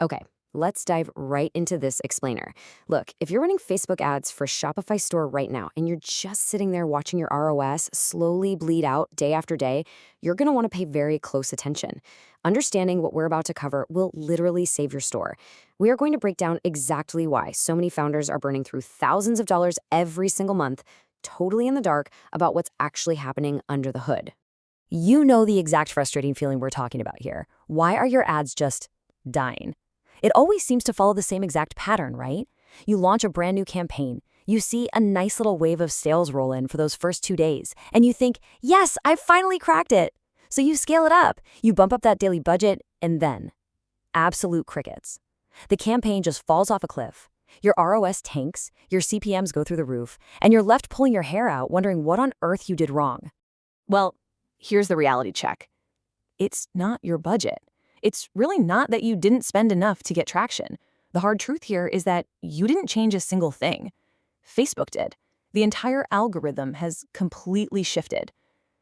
Okay, let's dive right into this explainer. Look, if you're running Facebook ads for Shopify store right now and you're just sitting there watching your ROS slowly bleed out day after day, you're going to want to pay very close attention. Understanding what we're about to cover will literally save your store. We are going to break down exactly why so many founders are burning through thousands of dollars every single month, totally in the dark about what's actually happening under the hood. You know the exact frustrating feeling we're talking about here. Why are your ads just dying? It always seems to follow the same exact pattern, right? You launch a brand new campaign. You see a nice little wave of sales roll in for those first 2 days, and you think, yes, I finally cracked it. So you scale it up. You bump up that daily budget, and then absolute crickets. The campaign just falls off a cliff. Your ROS tanks, your CPMs go through the roof, and you're left pulling your hair out wondering what on earth you did wrong. Well, here's the reality check. It's not your budget. It's really not that you didn't spend enough to get traction. The hard truth here is that you didn't change a single thing. Facebook did. The entire algorithm has completely shifted.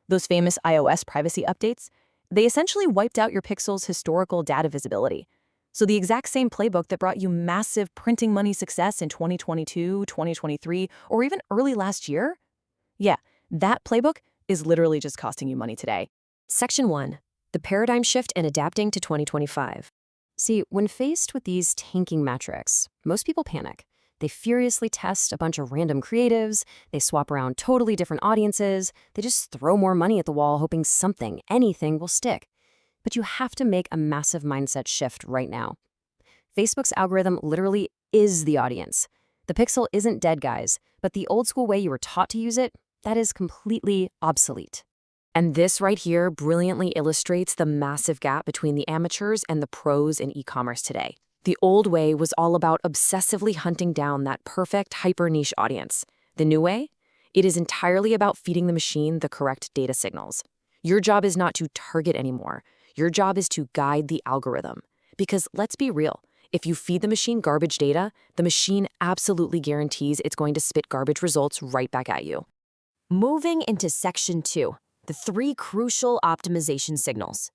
Those famous iOS privacy updates, they essentially wiped out your pixel's historical data visibility. So the exact same playbook that brought you massive printing money success in 2022, 2023, or even early last year? Yeah, that playbook is literally just costing you money today. Section 1. The paradigm shift and adapting to 2025. See, when faced with these tanking metrics, most people panic. They furiously test a bunch of random creatives, they swap around totally different audiences, they just throw more money at the wall hoping something, anything will stick. But you have to make a massive mindset shift right now. Facebook's algorithm literally is the audience. The pixel isn't dead, guys, but the old school way you were taught to use it, that is completely obsolete. And this right here brilliantly illustrates the massive gap between the amateurs and the pros in e-commerce today. The old way was all about obsessively hunting down that perfect hyper-niche audience. The new way? It is entirely about feeding the machine the correct data signals. Your job is not to target anymore. Your job is to guide the algorithm. Because let's be real, if you feed the machine garbage data, the machine absolutely guarantees it's going to spit garbage results right back at you. Moving into Section 2. The 3 crucial optimization signals.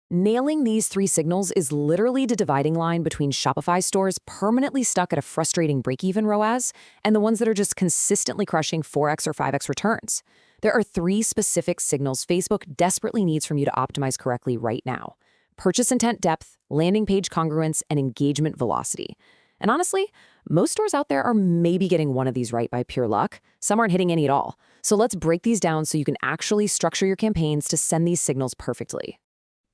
Nailing these 3 signals is literally the dividing line between Shopify stores permanently stuck at a frustrating break-even ROAS and the ones that are just consistently crushing 4x or 5x returns. There are 3 specific signals Facebook desperately needs from you to optimize correctly right now: purchase intent depth, landing page congruence, and engagement velocity. And honestly, most stores out there are maybe getting one of these right by pure luck. Some aren't hitting any at all. So let's break these down so you can actually structure your campaigns to send these signals perfectly.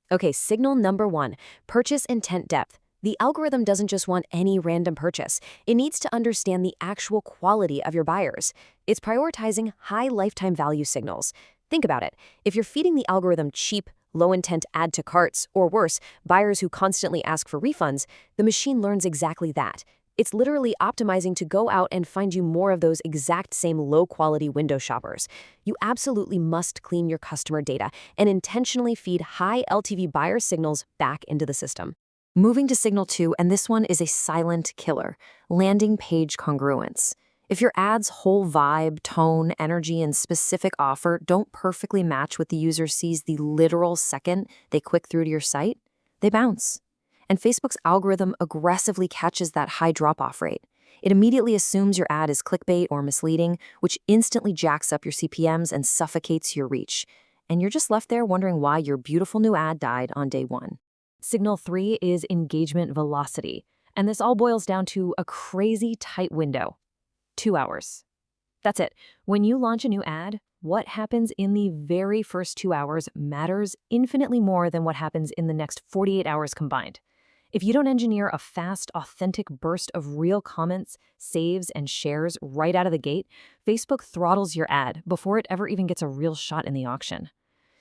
Okay, signal number 1, purchase intent depth. The algorithm doesn't just want any random purchase. It needs to understand the actual quality of your buyers. It's prioritizing high lifetime value signals. Think about it. If you're feeding the algorithm cheap, low-intent add to carts, or worse, buyers who constantly ask for refunds, the machine learns exactly that. It's literally optimizing to go out and find you more of those exact same low-quality window shoppers. You absolutely must clean your customer data and intentionally feed high LTV buyer signals back into the system. Moving to signal 2, and this one is a silent killer: landing page congruence. If your ad's whole vibe, tone, energy, and specific offer don't perfectly match what the user sees the literal second they click through to your site, they bounce. And Facebook's algorithm aggressively catches that high drop-off rate. It immediately assumes your ad is clickbait or misleading, which instantly jacks up your CPMs and suffocates your reach. And you're just left there wondering why your beautiful new ad died on day 1. Signal 3 is engagement velocity. And this all boils down to a crazy tight window: 2 hours. That's it. When you launch a new ad, what happens in the very first 2 hours matters infinitely more than what happens in the next 48 hours combined. If you don't engineer a fast, authentic burst of real comments, saves, and shares right out of the gate, Facebook throttles your ad before it ever even gets a real shot in the auction.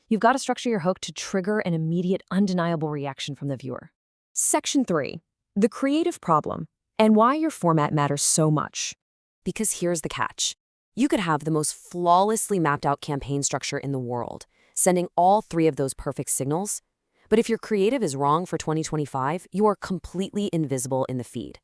You've got to structure your hook to trigger an immediate, undeniable reaction from the viewer. Section 3. The creative problem, and why your format matters so much. Because here's the catch. You could have the most flawlessly mapped out campaign structure in the world, sending all 3 of those perfect signals. But if your creative is wrong for 2025, you are completely invisible in the feed.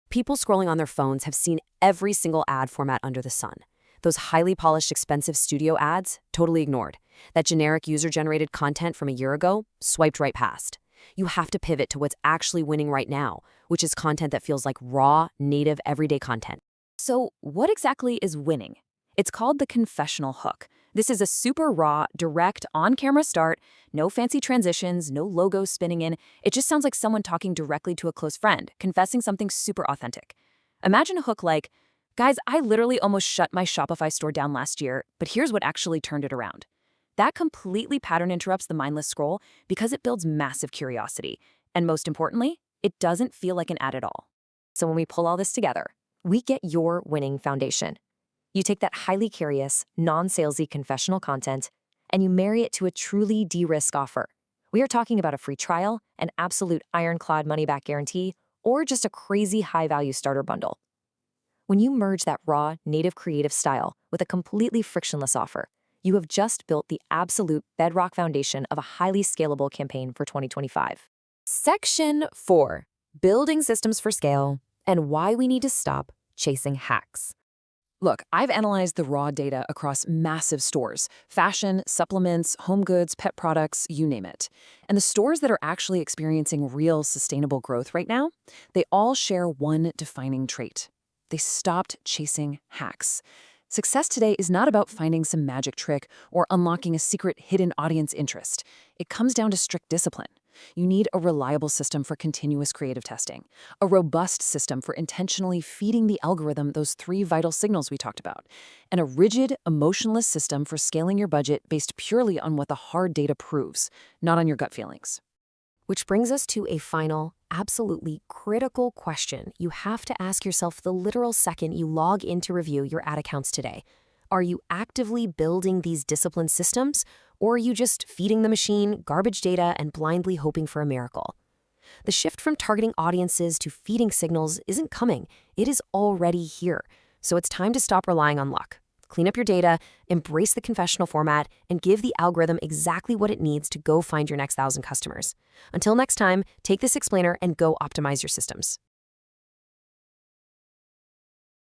People scrolling on their phones have seen every single ad format under the sun. Those highly polished, expensive studio ads, totally ignored. That generic user-generated content from a year ago, swiped right past. You have to pivot to what's actually winning right now, which is content that feels like raw, native, everyday content. So, what exactly is winning? It's called the confessional hook. This is a super raw, direct, on camera start, no fancy transitions, no logos spinning in. It just sounds like someone talking directly to a close friend, confessing something super authentic. Imagine a hook like, "Guys, I literally almost shut my Shopify store down last year, but here's what actually turned it around." That completely pattern interrupts the mindless scroll because it builds massive curiosity. And most importantly, it doesn't feel like an ad at all. So when we pull all this together, we get your winning foundation. You take that highly curious, non-salesy confessional content, and you marry it to a truly de-risk offer. We are talking about a free trial, an absolute ironclad money-back guarantee, or just a crazy high-value starter bundle. When you merge that raw, native creative style with a completely frictionless offer, you have just built the absolute bedrock foundation of a highly scalable campaign for 2025. Section 4. Building systems for scale and why we need to stop chasing hacks. Look, I've analyzed the raw data across massive stores: fashion, supplements, home goods, pet products, you name it. And the stores that are actually experiencing real sustainable growth right now, they all share one defining trait. They stopped chasing hacks. Success today is not about finding some magic trick or unlocking a secret hidden audience interest. It comes down to strict discipline. You need a reliable system for continuous creative testing, a robust system for intentionally feeding the algorithm those 3 vital signals we talked about, and a rigid, emotionless system for scaling your budget based purely on what the hard data proves, not on your gut feelings. Which brings us to a final, absolutely critical question you have to ask yourself the literal second you log in to review your ad accounts today. Are you actively building these disciplined systems, or are you just feeding the machine garbage data and blindly hoping for a miracle? The shift from targeting audiences to feeding signals isn't coming. It is already here. So it's time to stop relying on luck. Clean up your data, embrace the confessional format, and give the algorithm exactly what it needs to go find your next 1,000 customers. Until next time, take this explainer and go optimize your systems.